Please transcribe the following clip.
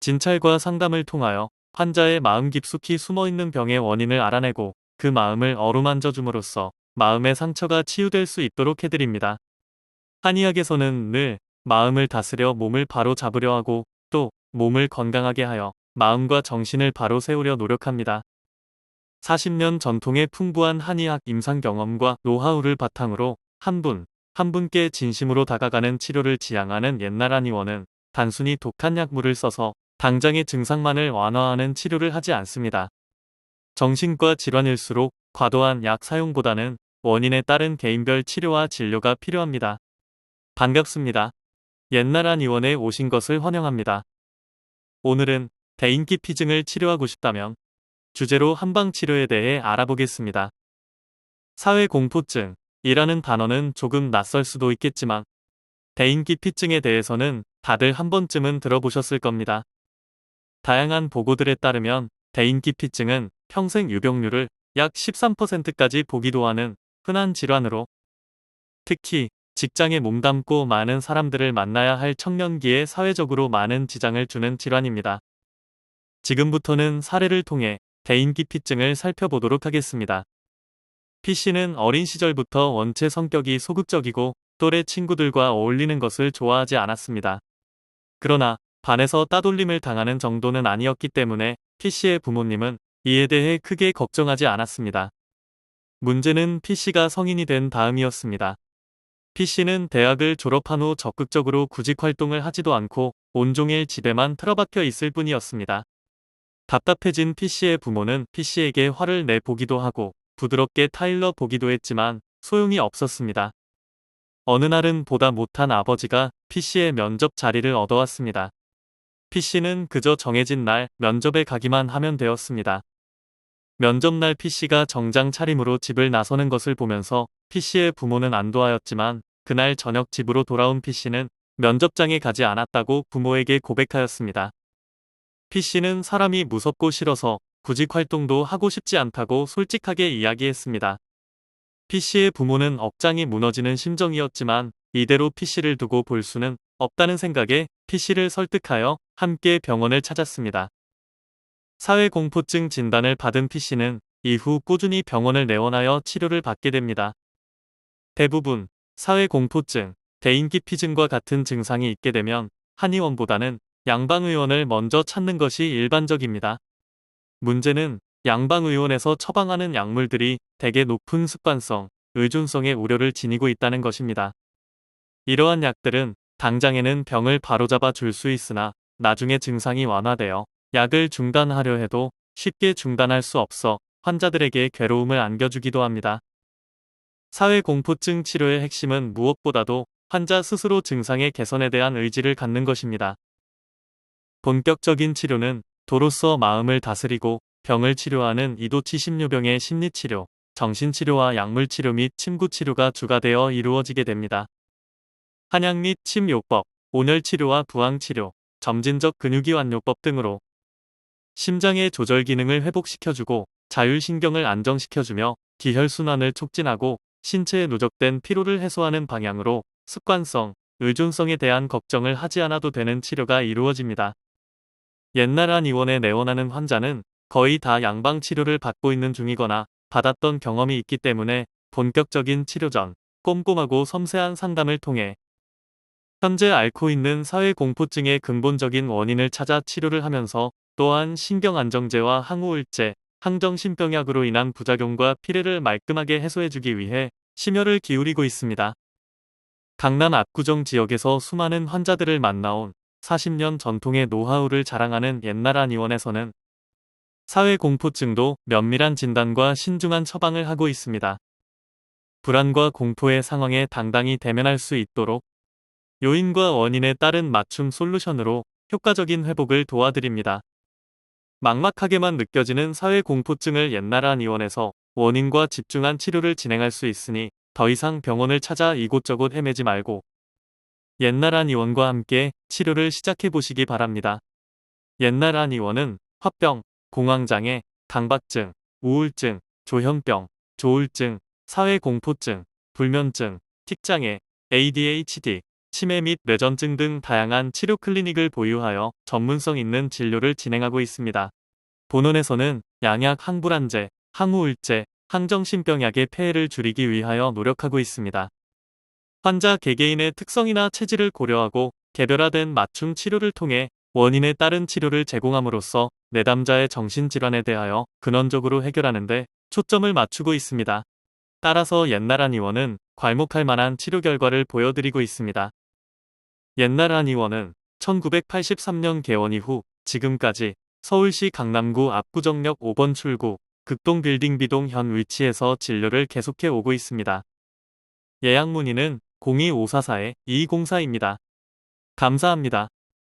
진찰과 상담을 통하여 환자의 마음 깊숙이 숨어있는 병의 원인을 알아내고 그 마음을 어루만져 줌으로써 마음의 상처가 치유될 수 있도록 해드립니다. 한의학에서는 늘 마음을 다스려 몸을 바로 잡으려 하고 또 몸을 건강하게 하여 마음과 정신을 바로 세우려 노력합니다. 40년 전통의 풍부한 한의학 임상 경험과 노하우를 바탕으로 한 분, 한 분께 진심으로 다가가는 치료를 지향하는 옛날 한의원은 단순히 독한 약물을 써서 당장의 증상만을 완화하는 치료를 하지 않습니다. 정신과 질환일수록 과도한 약 사용보다는 원인에 따른 개인별 치료와 진료가 필요합니다. 반갑습니다. 옛날 한의원에 오신 것을 환영합니다. 오늘은 대인기피증을 치료하고 싶다면 주제로 한방치료에 대해 알아보겠습니다. 사회공포증이라는 단어는 조금 낯설 수도 있겠지만 대인기피증에 대해서는 다들 한 번쯤은 들어보셨을 겁니다. 다양한 보고들에 따르면 대인기피증은 평생 유병률을 약 13%까지 보기도 하는 흔한 질환으로 특히 직장에 몸담고 많은 사람들을 만나야 할 청년기에 사회적으로 많은 지장을 주는 질환입니다. 지금부터는 사례를 통해 대인기피증을 살펴보도록 하겠습니다. P씨는 어린 시절부터 원체 성격이 소극적이고 또래 친구들과 어울리는 것을 좋아하지 않았습니다. 그러나 반에서 따돌림을 당하는 정도는 아니었기 때문에 P씨의 부모님은 이에 대해 크게 걱정하지 않았습니다. 문제는 P씨가 성인이 된 다음이었습니다. P씨는 대학을 졸업한 후 적극적으로 구직 활동을 하지도 않고 온종일 집에만 틀어박혀 있을 뿐이었습니다. 답답해진 P씨의 부모는 P씨에게 화를 내보기도 하고 부드럽게 타일러 보기도 했지만 소용이 없었습니다. 어느 날은 보다 못한 아버지가 P씨의 면접 자리를 얻어왔습니다. P씨는 그저 정해진 날 면접에 가기만 하면 되었습니다. 면접날 P씨가 정장 차림으로 집을 나서는 것을 보면서 P씨의 부모는 안도하였지만 그날 저녁 집으로 돌아온 P씨는 면접장에 가지 않았다고 부모에게 고백하였습니다. P씨는 사람이 무섭고 싫어서 구직 활동도 하고 싶지 않다고 솔직하게 이야기했습니다. P씨의 부모는 억장이 무너지는 심정이었지만 이대로 P씨를 두고 볼 수는 없다는 생각에 P씨를 설득하여 함께 병원을 찾았습니다. 사회공포증 진단을 받은 P씨는 이후 꾸준히 병원을 내원하여 치료를 받게 됩니다. 대부분 사회공포증, 대인기피증과 같은 증상이 있게 되면 한의원보다는 양방의원을 먼저 찾는 것이 일반적입니다. 문제는 양방의원에서 처방하는 약물들이 대개 높은 습관성, 의존성의 우려를 지니고 있다는 것입니다. 이러한 약들은 당장에는 병을 바로잡아 줄 수 있으나 나중에 증상이 완화되어 약을 중단하려 해도 쉽게 중단할 수 없어 환자들에게 괴로움을 안겨주기도 합니다. 사회공포증 치료의 핵심은 무엇보다도 환자 스스로 증상의 개선에 대한 의지를 갖는 것입니다. 본격적인 치료는 도로서 마음을 다스리고 병을 치료하는 이도치심료병의 심리치료, 정신치료와 약물치료 및 침구치료가 주가 되어 이루어지게 됩니다. 한약 및 침요법, 온열치료와 부항치료, 점진적 근육이완요법 등으로 심장의 조절 기능을 회복시켜주고 자율신경을 안정시켜주며 기혈순환을 촉진하고 신체에 누적된 피로를 해소하는 방향으로 습관성, 의존성에 대한 걱정을 하지 않아도 되는 치료가 이루어집니다. 옛날 한의원에 내원하는 환자는 거의 다 양방치료를 받고 있는 중이거나 받았던 경험이 있기 때문에 본격적인 치료 전 꼼꼼하고 섬세한 상담을 통해 현재 앓고 있는 사회공포증의 근본적인 원인을 찾아 치료를 하면서 또한 신경안정제와 항우울제, 항정신병약으로 인한 부작용과 피해를 말끔하게 해소해주기 위해 심혈을 기울이고 있습니다. 강남 압구정 지역에서 수많은 환자들을 만나온 40년 전통의 노하우를 자랑하는 옛날 한의원에서는 사회공포증도 면밀한 진단과 신중한 처방을 하고 있습니다. 불안과 공포의 상황에 당당히 대면할 수 있도록 요인과 원인에 따른 맞춤 솔루션으로 효과적인 회복을 도와드립니다. 막막하게만 느껴지는 사회공포증을 옛날 한의원에서 원인과 집중한 치료를 진행할 수 있으니 더 이상 병원을 찾아 이곳저곳 헤매지 말고 옛날 한의원과 함께 치료를 시작해 보시기 바랍니다. 옛날 한의원은 화병, 공황장애, 강박증, 우울증, 조현병, 조울증, 사회공포증, 불면증, 틱장애, ADHD, 치매 및 뇌전증 등 다양한 치료 클리닉을 보유하여 전문성 있는 진료를 진행하고 있습니다. 본원에서는 양약 항불안제, 항우울제, 항정신병약의 폐해를 줄이기 위하여 노력하고 있습니다. 환자 개개인의 특성이나 체질을 고려하고 개별화된 맞춤 치료를 통해 원인에 따른 치료를 제공함으로써 내담자의 정신질환에 대하여 근원적으로 해결하는 데 초점을 맞추고 있습니다. 따라서 옛날 한의원은 괄목할 만한 치료 결과를 보여드리고 있습니다. 옛날 한의원은 1983년 개원 이후 지금까지 서울시 강남구 압구정역 5번 출구 극동 빌딩 B동 현 위치에서 진료를 계속해 오고 있습니다. 예약 문의는 02544-2204입니다. 감사합니다.